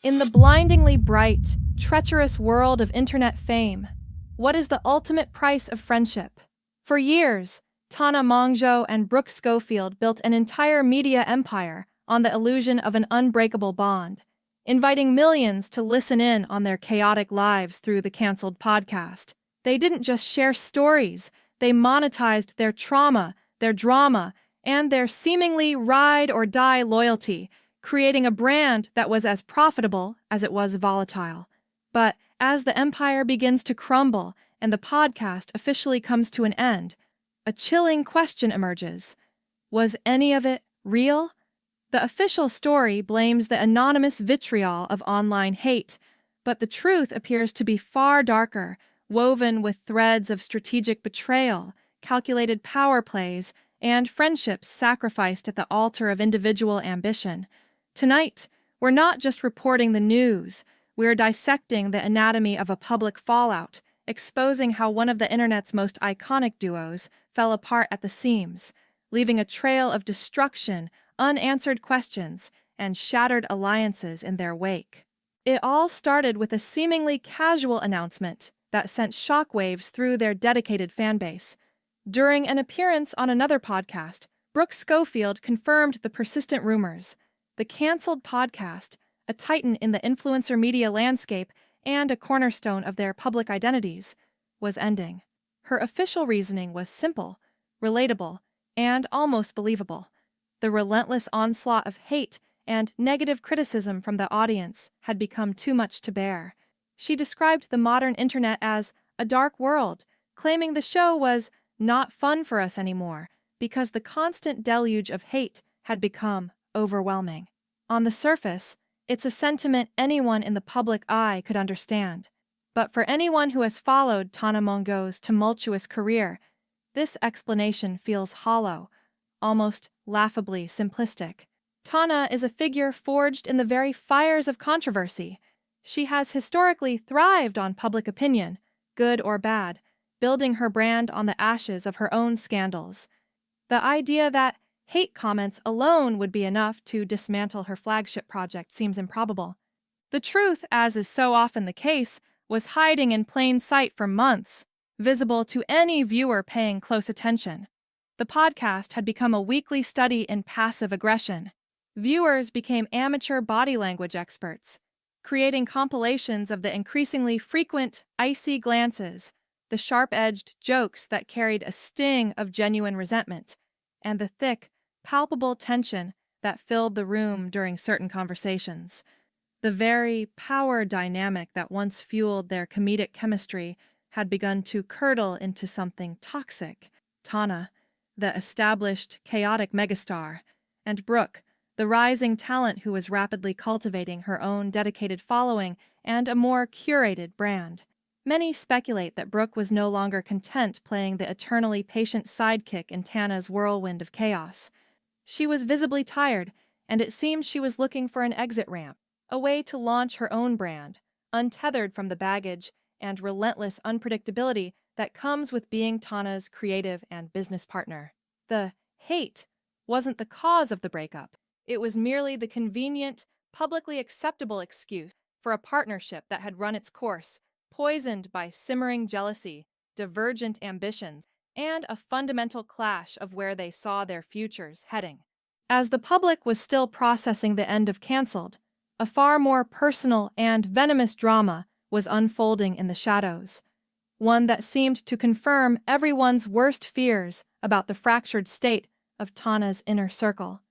In the blindingly bright, treacherous world of internet fame, what is the ultimate price of friendship? For years, Tana Mongeau and Brooke Schofield built an entire media empire on the illusion of an unbreakable bond, inviting millions to listen in on their chaotic lives through the canceled podcast. They didn't just share stories, they monetized their trauma, their drama, and their seemingly ride-or-die loyalty, creating a brand that was as profitable as it was volatile. But as the empire begins to crumble and the podcast officially comes to an end, a chilling question emerges. Was any of it real? The official story blames the anonymous vitriol of online hate, but the truth appears to be far darker, woven with threads of strategic betrayal, calculated power plays, and friendships sacrificed at the altar of individual ambition. Tonight, we're not just reporting the news, we're dissecting the anatomy of a public fallout, exposing how one of the internet's most iconic duos fell apart at the seams, leaving a trail of destruction, unanswered questions, and shattered alliances in their wake. It all started with a seemingly casual announcement that sent shockwaves through their dedicated fanbase. During an appearance on another podcast, Brooke Schofield confirmed the persistent rumors. The canceled podcast, a titan in the influencer media landscape and a cornerstone of their public identities, was ending. Her official reasoning was simple, relatable, and almost believable. The relentless onslaught of hate and negative criticism from the audience had become too much to bear. She described the modern internet as a dark world, claiming the show was not fun for us anymore because the constant deluge of hate had become overwhelming. On the surface, it's a sentiment anyone in the public eye could understand. But for anyone who has followed Tana Mongeau's tumultuous career, this explanation feels hollow, almost laughably simplistic. Tana is a figure forged in the very fires of controversy. She has historically thrived on public opinion, good or bad, building her brand on the ashes of her own scandals. The idea that hate comments alone would be enough to dismantle her flagship project seems improbable. The truth, as is so often the case, was hiding in plain sight for months, visible to any viewer paying close attention. The podcast had become a weekly study in passive aggression. Viewers became amateur body language experts, creating compilations of the increasingly frequent, icy glances, the sharp-edged jokes that carried a sting of genuine resentment, and the thick, palpable tension that filled the room during certain conversations. The very power dynamic that once fueled their comedic chemistry had begun to curdle into something toxic. Tana, the established, chaotic megastar, and Brooke, the rising talent who was rapidly cultivating her own dedicated following and a more curated brand. Many speculate that Brooke was no longer content playing the eternally patient sidekick in Tana's whirlwind of chaos. She was visibly tired, and it seemed she was looking for an exit ramp, a way to launch her own brand, untethered from the baggage and relentless unpredictability that comes with being Tana's creative and business partner. The hate wasn't the cause of the breakup. It was merely the convenient, publicly acceptable excuse for a partnership that had run its course, poisoned by simmering jealousy, divergent ambitions, and a fundamental clash of where they saw their futures heading. As the public was still processing the end of Cancelled, a far more personal and venomous drama was unfolding in the shadows, one that seemed to confirm everyone's worst fears about the fractured state of Tana's inner circle.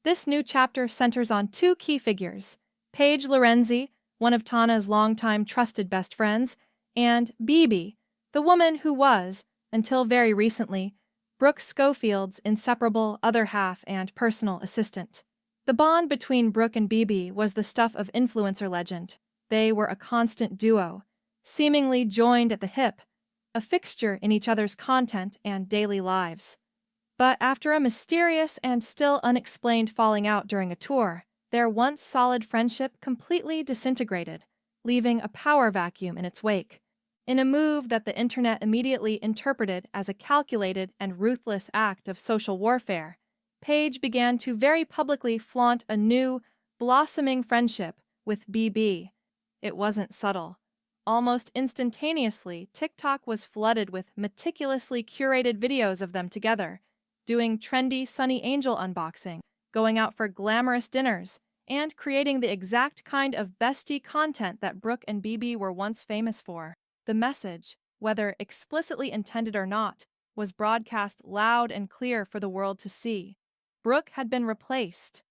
This new chapter centers on two key figures, Paige Lorenze, one of Tana's longtime trusted best friends, and Bibi, the woman who was, until very recently, Brooke Schofield's inseparable other half and personal assistant. The bond between Brooke and Bibi was the stuff of influencer legend. They were a constant duo, seemingly joined at the hip, a fixture in each other's content and daily lives. But after a mysterious and still unexplained falling out during a tour, their once solid friendship completely disintegrated, leaving a power vacuum in its wake. In a move that the internet immediately interpreted as a calculated and ruthless act of social warfare, Paige began to very publicly flaunt a new, blossoming friendship with BB. It wasn't subtle. Almost instantaneously, TikTok was flooded with meticulously curated videos of them together, doing trendy Sunny Angel unboxing, going out for glamorous dinners, and creating the exact kind of bestie content that Brooke and BB were once famous for. The message, whether explicitly intended or not, was broadcast loud and clear for the world to see. Brooke had been replaced.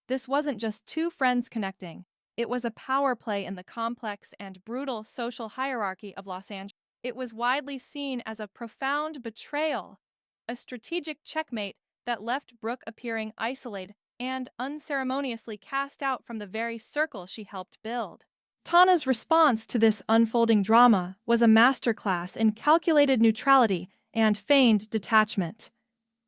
This wasn't just two friends connecting. It was a power play in the complex and brutal social hierarchy of Los Angeles. It was widely seen as a profound betrayal, a strategic checkmate that left Brooke appearing isolated and unceremoniously cast out from the very circle she helped build. Tana's response to this unfolding drama was a masterclass in calculated neutrality and feigned detachment.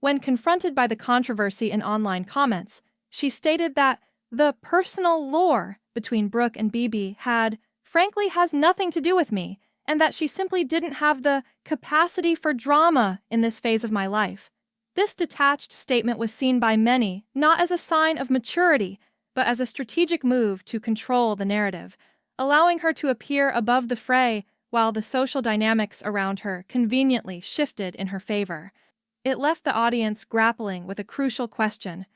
When confronted by the controversy in online comments, she stated that the personal lore between Brooke and BB frankly has nothing to do with me, and that she simply didn't have the capacity for drama in this phase of my life. This detached statement was seen by many not as a sign of maturity, but as a strategic move to control the narrative, allowing her to appear above the fray while the social dynamics around her conveniently shifted in her favor. It left the audience grappling with a crucial question.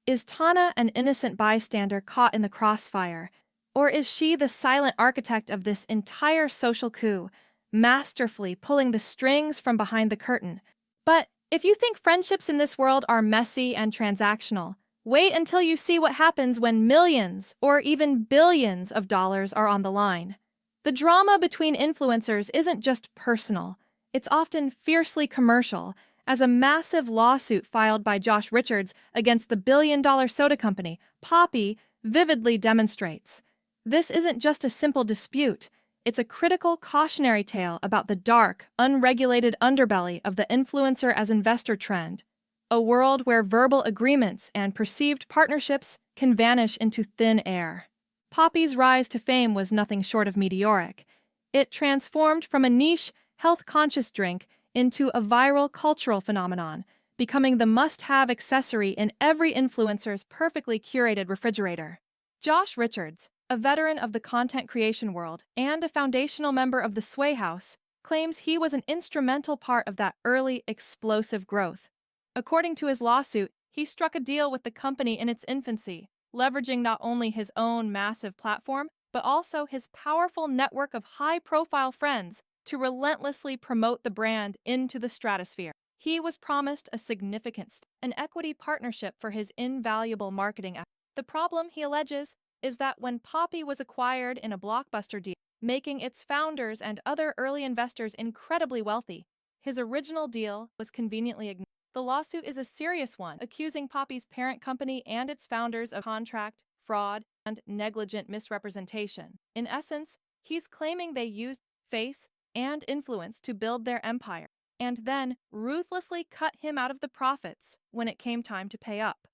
Is Tana an innocent bystander caught in the crossfire, or is she the silent architect of this entire social coup, masterfully pulling the strings from behind the curtain? But if you think friendships in this world are messy and transactional, wait until you see what happens when millions or even billions of dollars are on the line. The drama between influencers isn't just personal, it's often fiercely commercial, as a massive lawsuit filed by Josh Richards against the billion-dollar soda company, Poppi, vividly demonstrates. This isn't just a simple dispute, it's a critical cautionary tale about the dark, unregulated underbelly of the influencer as investor trend, a world where verbal agreements and perceived partnerships can vanish into thin air. Poppi's rise to fame was nothing short of meteoric. It transformed from a niche, health-conscious drink into a viral cultural phenomenon, becoming the must-have accessory in every influencer's perfectly curated refrigerator. Josh Richards, a veteran of the content creation world and a foundational member of the Sway House, claims he was an instrumental part of that early, explosive growth. According to his lawsuit, he struck a deal with the company in its infancy, leveraging not only his own massive platform, but also his powerful network of high-profile friends to relentlessly promote the brand into the stratosphere. He was promised a significant an equity partnership for his invaluable marketing efforts. The problem, he alleges, is that when Poppi was acquired in a blockbuster deal, making its founders and other early investors incredibly wealthy, his original deal was conveniently ignored. The lawsuit is a serious one, accusing Poppi's parent company and its founders of contract, fraud, and negligent misrepresentation. In essence, he's claiming they used face and influence to build their empire, and then ruthlessly cut him out of the profits when it came time to pay up.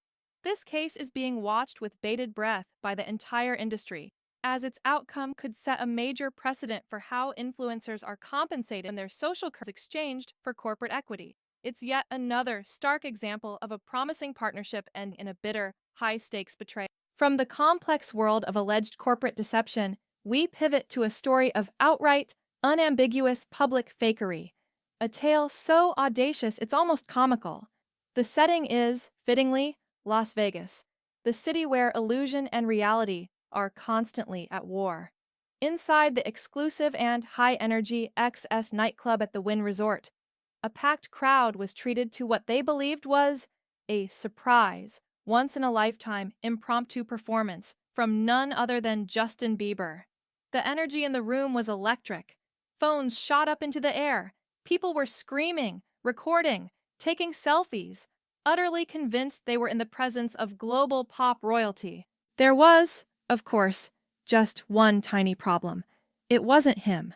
This case is being watched with bated breath by the entire industry, as its outcome could set a major precedent for how influencers are compensated and their social currency exchanged for corporate equity. It's yet another stark example of a promising partnership and in a bitter, high-stakes betrayal. From the complex world of alleged corporate deception, we pivot to a story of outright, unambiguous public fakery, a tale so audacious it's almost comical. The setting is, fittingly, Las Vegas, the city where illusion and reality are constantly at war. Inside the exclusive and high-energy XS nightclub at the Wynn Resort, a packed crowd was treated to what they believed was a surprise, once-in-a-lifetime impromptu performance from none other than Justin Bieber. The energy in the room was electric. Phones shot up into the air. People were screaming, recording, taking selfies, utterly convinced they were in the presence of global pop royalty. There was, of course, just one tiny problem. It wasn't him.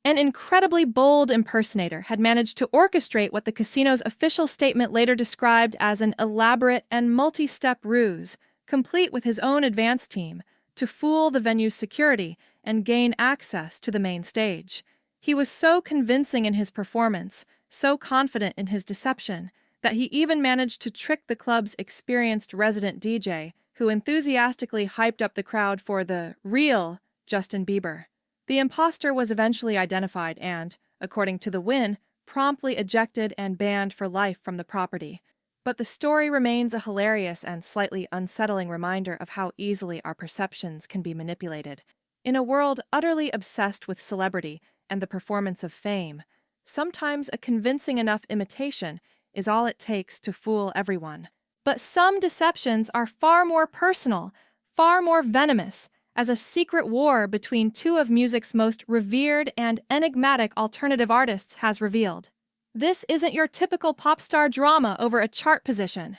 An incredibly bold impersonator had managed to orchestrate what the casino's official statement later described as an elaborate and multi-step ruse, complete with his own advance team, to fool the venue's security and gain access to the main stage. He was so convincing in his performance, so confident in his deception, that he even managed to trick the club's experienced resident DJ, who enthusiastically hyped up the crowd for the real Justin Bieber. The imposter was eventually identified and, according to The Win, promptly ejected and banned for life from the property. But the story remains a hilarious and slightly unsettling reminder of how easily our perceptions can be manipulated. In a world utterly obsessed with celebrity and the performance of fame, sometimes a convincing enough imitation is all it takes to fool everyone. But some deceptions are far more personal, far more venomous, as a secret war between two of music's most revered and enigmatic alternative artists has revealed. This isn't your typical pop star drama over a chart position.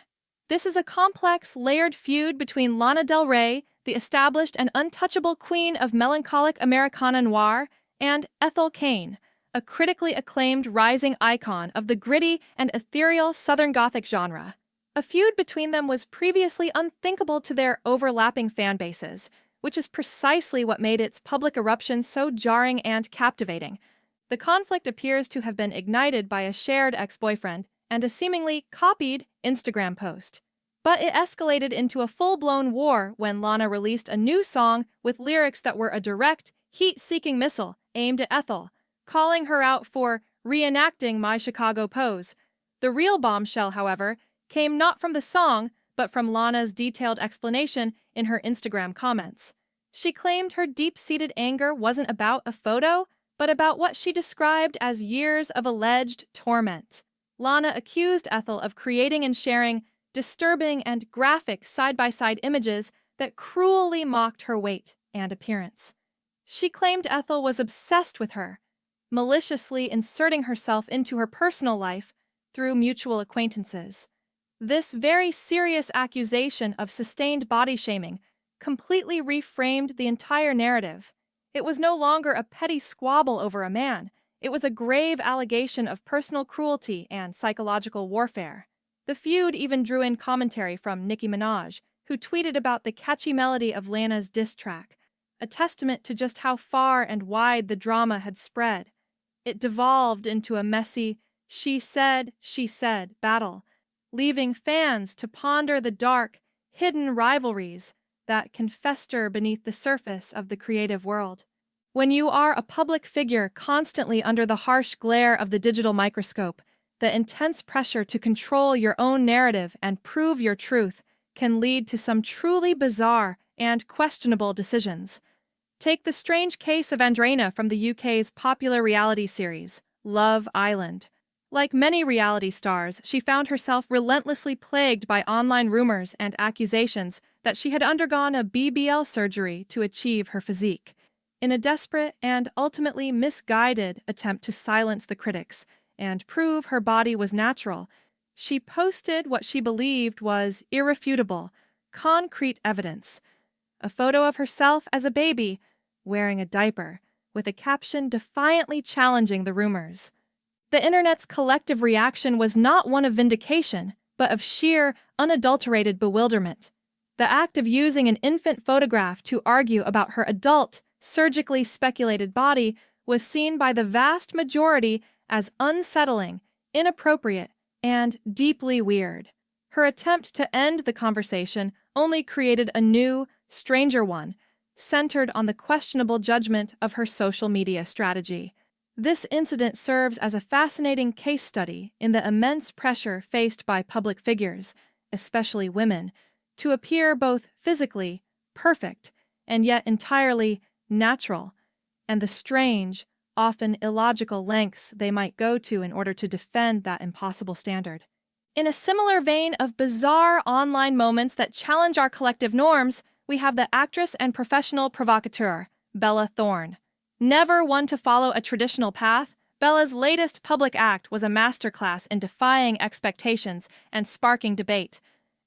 This is a complex, layered feud between Lana Del Rey, the established and untouchable queen of melancholic Americana noir, and Ethel Cain, a critically acclaimed rising icon of the gritty and ethereal Southern Gothic genre. A feud between them was previously unthinkable to their overlapping fan bases, which is precisely what made its public eruption so jarring and captivating. The conflict appears to have been ignited by a shared ex-boyfriend and a seemingly copied Instagram post. But it escalated into a full-blown war when Lana released a new song with lyrics that were a direct, heat-seeking missile aimed at Ethel, calling her out for reenacting My Chicago Pose. The real bombshell, however, came not from the song, but from Lana's detailed explanation in her Instagram comments. She claimed her deep-seated anger wasn't about a photo, but about what she described as years of alleged torment. Lana accused Ethel of creating and sharing disturbing and graphic side-by-side images that cruelly mocked her weight and appearance. She claimed Ethel was obsessed with her, maliciously inserting herself into her personal life through mutual acquaintances. This very serious accusation of sustained body shaming completely reframed the entire narrative. It was no longer a petty squabble over a man. It was a grave allegation of personal cruelty and psychological warfare. The feud even drew in commentary from Nicki Minaj, who tweeted about the catchy melody of Lana's diss track, a testament to just how far and wide the drama had spread. It devolved into a messy she said battle, leaving fans to ponder the dark, hidden rivalries that can fester beneath the surface of the creative world. When you are a public figure constantly under the harsh glare of the digital microscope, the intense pressure to control your own narrative and prove your truth can lead to some truly bizarre and questionable decisions. Take the strange case of Andreina from the UK's popular reality series, Love Island. Like many reality stars, she found herself relentlessly plagued by online rumors and accusations that she had undergone a BBL surgery to achieve her physique. In a desperate and ultimately misguided attempt to silence the critics and prove her body was natural, she posted what she believed was irrefutable, concrete evidence. A photo of herself as a baby, wearing a diaper, with a caption defiantly challenging the rumors. The internet's collective reaction was not one of vindication, but of sheer, unadulterated bewilderment. The act of using an infant photograph to argue about her adult, surgically speculated body was seen by the vast majority as unsettling, inappropriate, and deeply weird. Her attempt to end the conversation only created a new, stranger one, centered on the questionable judgment of her social media strategy. This incident serves as a fascinating case study in the immense pressure faced by public figures, especially women, to appear both physically perfect and yet entirely natural, and the strange, often illogical lengths they might go to in order to defend that impossible standard. In a similar vein of bizarre online moments that challenge our collective norms, we have the actress and professional provocateur, Bella Thorne. Never one to follow a traditional path, Bella's latest public act was a masterclass in defying expectations and sparking debate.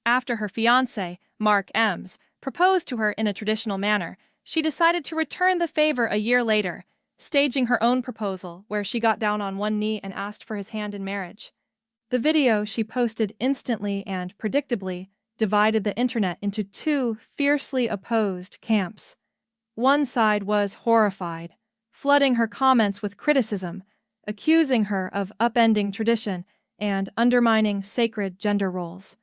After her fiancé, Mark M's, proposed to her in a traditional manner, she decided to return the favor a year later, staging her own proposal where she got down on one knee and asked for his hand in marriage. The video she posted instantly and predictably divided the internet into two fiercely opposed camps. One side was horrified, flooding her comments with criticism, accusing her of upending tradition and undermining sacred gender roles.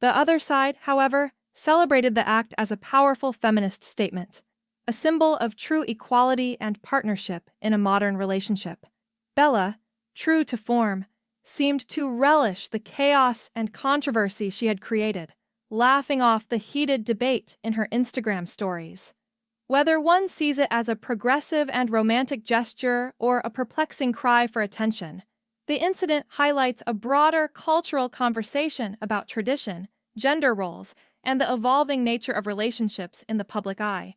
The other side, however, celebrated the act as a powerful feminist statement, a symbol of true equality and partnership in a modern relationship. Bella, true to form, seemed to relish the chaos and controversy she had created, laughing off the heated debate in her Instagram stories. Whether one sees it as a progressive and romantic gesture or a perplexing cry for attention, the incident highlights a broader cultural conversation about tradition, gender roles, and the evolving nature of relationships in the public eye.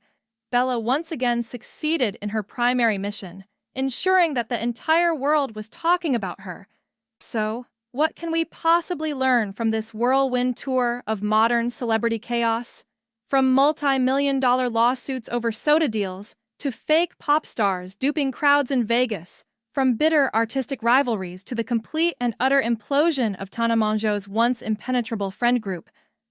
Bella once again succeeded in her primary mission, ensuring that the entire world was talking about her. So, what can we possibly learn from this whirlwind tour of modern celebrity chaos? From multi-million-dollar lawsuits over soda deals to fake pop stars duping crowds in Vegas, from bitter artistic rivalries to the complete and utter implosion of Tana Mongeau's once impenetrable friend group,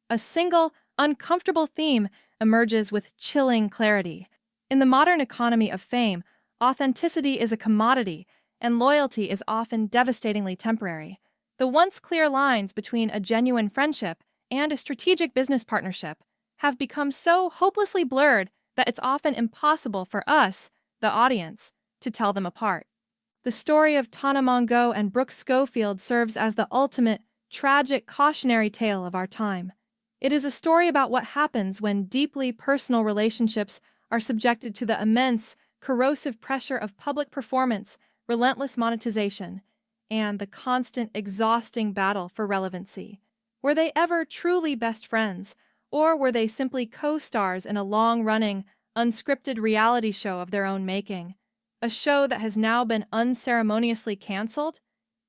a single, uncomfortable theme emerges with chilling clarity. In the modern economy of fame, authenticity is a commodity, and loyalty is often devastatingly temporary. The once clear lines between a genuine friendship and a strategic business partnership have become so hopelessly blurred that it's often impossible for us, the audience, to tell them apart. The story of Tana Mongeau and Brooke Schofield serves as the ultimate, tragic cautionary tale of our time. It is a story about what happens when deeply personal relationships are subjected to the immense, corrosive pressure of public performance, relentless monetization, and the constant, exhausting battle for relevancy. Were they ever truly best friends, or were they simply co-stars in a long-running, unscripted reality show of their own making? A show that has now been unceremoniously canceled?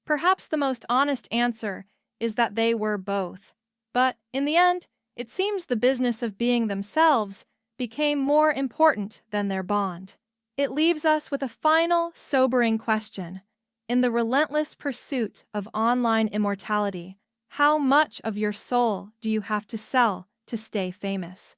Perhaps the most honest answer is that they were both. But, in the end, it seems the business of being themselves became more important than their bond. It leaves us with a final, sobering question. In the relentless pursuit of online immortality, how much of your soul do you have to sell to stay famous?